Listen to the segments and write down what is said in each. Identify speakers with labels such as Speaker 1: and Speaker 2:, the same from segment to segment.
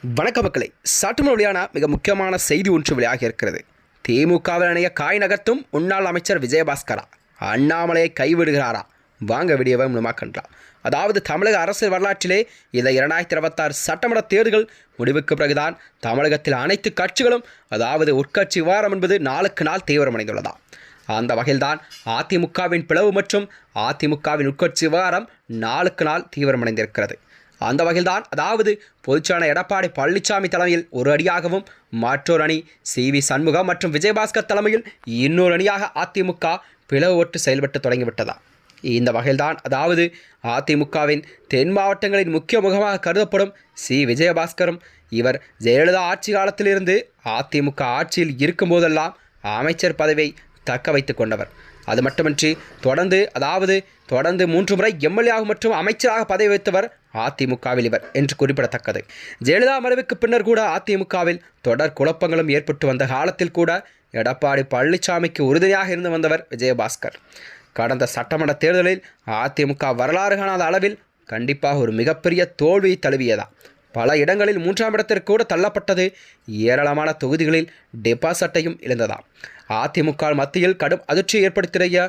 Speaker 1: வணக்க மக்களை, சற்றுமுன் வெளியான மிக முக்கியமான செய்தி ஒன்று வெளியாக இருக்கிறது. திமுகவில் இணைய காய் நகர்த்தும் முன்னாள் அமைச்சர் விஜயபாஸ்கரா அண்ணாமலையை கைவிடுகிறாரா? வாங்க வீடியோவை முழுமாக்கலாம். அதாவது தமிழக அரசியல் வரலாற்றிலே இந்த 2026 சட்டமன்ற தேர்தல்கள் முடிவுக்கு பிறகுதான் தமிழகத்தில் அனைத்து கட்சிகளும் அதாவது உட்கட்சி விவகாரம் என்பது நாளுக்கு நாள் தீவிரமடைந்துள்ளதா. அந்த வகையில்தான் அதிமுகவின் பிளவு மற்றும் அதிமுகவின் உட்கட்சி விவகாரம் நாளுக்கு நாள் தீவிரமடைந்திருக்கிறது. அந்த வகையில்தான் அதாவது பொதுச்சான எடப்பாடி பழனிசாமி தலைமையில் ஒரு அணியாகவும் மற்றொரு அணி சி.வி. சண்முகம் மற்றும் விஜயபாஸ்கர் தலைமையில் இன்னொரு அணியாக அதிமுக பிளவு ஒட்டு செயல்பட்டு தொடங்கிவிட்டதா. இந்த வகையில்தான் அதாவது அதிமுகவின் தென் மாவட்டங்களின் முக்கிய முகமாக கருதப்படும் விஜயபாஸ்கரும் இவர் ஜெயலலிதா ஆட்சி காலத்திலிருந்து அதிமுக ஆட்சியில் இருக்கும்போதெல்லாம் அமைச்சர் பதவியை தக்க வைத்து கொண்டவர். அது மட்டுமின்றி தொடர்ந்து 3 முறை எம்எல்ஏ மற்றும் அமைச்சராக பதவி வைத்தவர் அதிமுகவில் இவர் என்று குறிப்பிடத்தக்கது. ஜெயலலிதா மறைவுக்கு பின்னர் கூட அதிமுகவில் தொடர் குழப்பங்களும் ஏற்பட்டு வந்த காலத்தில் கூட எடப்பாடி பழனிசாமிக்கு உறுதுணையாக இருந்து வந்தவர் விஜயபாஸ்கர். கடந்த சட்டமன்ற தேர்தலில் அதிமுக வரலாறு காணாத அளவில் கண்டிப்பாக ஒரு மிகப்பெரிய தோல்வியை தழுவியதா. பல இடங்களில் 3ஆம் இடத்திற்கு கூட தள்ளப்பட்டது. ஏராளமான தொகுதிகளில் டெபாசிட்டையும் இழந்ததாம். அதிமுக மத்தியில் கடும் அதிர்ச்சியை ஏற்படுத்திய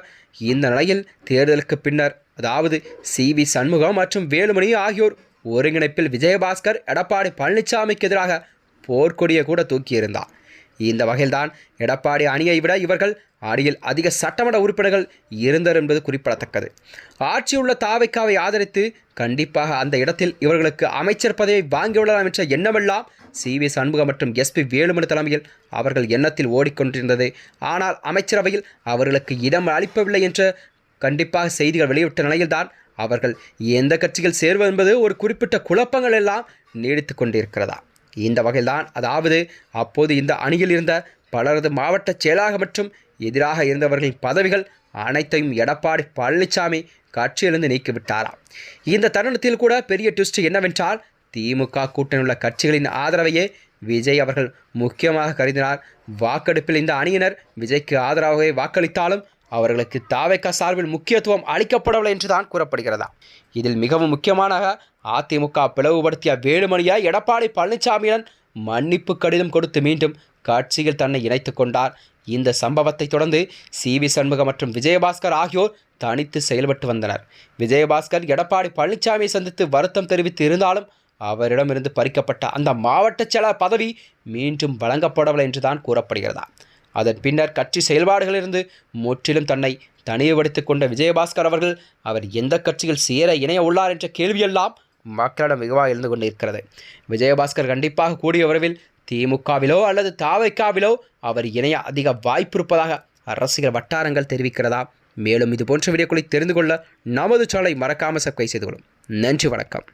Speaker 1: இந்த நிலையில் தேர்தலுக்கு பின்னர் அதாவது சி.வி. சண்முகம் மற்றும் வேலுமணி ஆகியோர் ஒருங்கிணைப்பில் விஜயபாஸ்கர் எடப்பாடி பழனிசாமிக்கு எதிராக போர்க்கொடியை கூட தூக்கியிருந்தார். இந்த வகையில்தான் எடப்பாடி அணியை விட இவர்கள் அணியில் அதிக சட்டமன்ற உறுப்பினர்கள் இருந்தனர் என்பது குறிப்பிடத்தக்கது. ஆட்சியுள்ள தாவைக்காவை ஆதரித்து கண்டிப்பாக அந்த இடத்தில் இவர்களுக்கு அமைச்சர் பதவியை வாங்கிவிடலாம் என்ற எண்ணமெல்லாம் சி.வி. சண்முகம் மற்றும் எஸ்.பி. வேலுமணி தலைமையில் அவர்கள் எண்ணத்தில் ஓடிக்கொண்டிருந்தது. ஆனால் அமைச்சரவையில் அவர்களுக்கு இடம் அளிப்பவில்லை என்ற கண்டிப்பாக செய்திகள் வெளியிட்ட நிலையில்தான் அவர்கள் எந்த கட்சிகள் சேர்வது என்பது ஒரு குறிப்பிட்ட குழப்பங்கள் எல்லாம் நீடித்து கொண்டிருக்கிறதா. இந்த வகையில்தான் அதாவது அப்போது இந்த அணியில் இருந்த பலரது மாவட்ட செயலாளர் மற்றும் எதிராக இருந்தவர்களின் பதவிகள் அனைத்தையும் எடப்பாடி பழனிசாமி கட்சியிலிருந்து நீக்கிவிட்டாராம். இந்த தருணத்தில் கூட பெரிய ட்விஸ்ட் என்னவென்றால் திமுக கூட்டணி உள்ள கட்சிகளின் ஆதரவையே விஜய் அவர்கள் முக்கியமாக கருதினார். வாக்கெடுப்பில் இந்த அணியினர் விஜய்க்கு ஆதரவாகவே வாக்களித்தாலும் அவர்களுக்கு தாவேக்கா சார்பில் முக்கியத்துவம் அளிக்கப்படவில்லை என்றுதான் கூறப்படுகிறதா. இதில் மிகவும் முக்கியமான அதிமுக பிளவுபடுத்திய வேலுமணியை எடப்பாடி பழனிசாமியுடன் மன்னிப்பு கடிதம் கொடுத்து மீண்டும் கட்சியில் தன்னை இணைத்து கொண்டார். இந்த சம்பவத்தை தொடர்ந்து சி.வி. சண்முகம் மற்றும் விஜயபாஸ்கர் ஆகியோர் தனித்து செயல்பட்டு வந்தனர். விஜயபாஸ்கர் எடப்பாடி பழனிசாமியை சந்தித்து வருத்தம் தெரிவித்து இருந்தாலும் அவரிடமிருந்து பறிக்கப்பட்ட அந்த மாவட்ட செயலாளர் பதவி மீண்டும் வழங்கப்படவில்லை என்றுதான் கூறப்படுகிறதா. அதன் பின்னர் கட்சி செயல்பாடுகளிலிருந்து முற்றிலும் தன்னை தனிமைப்படுத்திக் கொண்ட விஜயபாஸ்கர் அவர்கள் அவர் எந்த கட்சியில் சேர இணைய உள்ளார் என்ற கேள்வியெல்லாம் மக்களிடம் மிகவாக எழுந்து கொண்டிருக்கிறது. விஜயபாஸ்கர் கண்டிப்பாக கூடிய விரைவில் திமுகவிலோ அல்லது தாவைக்காவிலோ அவர் இணைய அதிக வாய்ப்பு இருப்பதாக அரசியல் வட்டாரங்கள் தெரிவிக்கிறதா. மேலும் இது போன்ற வீடியோக்களை தெரிந்து கொள்ள நமது சேனலை மறக்காமல் சப்ஸ்கிரைப் செய்து கொள்ளும். நன்றி, வணக்கம்.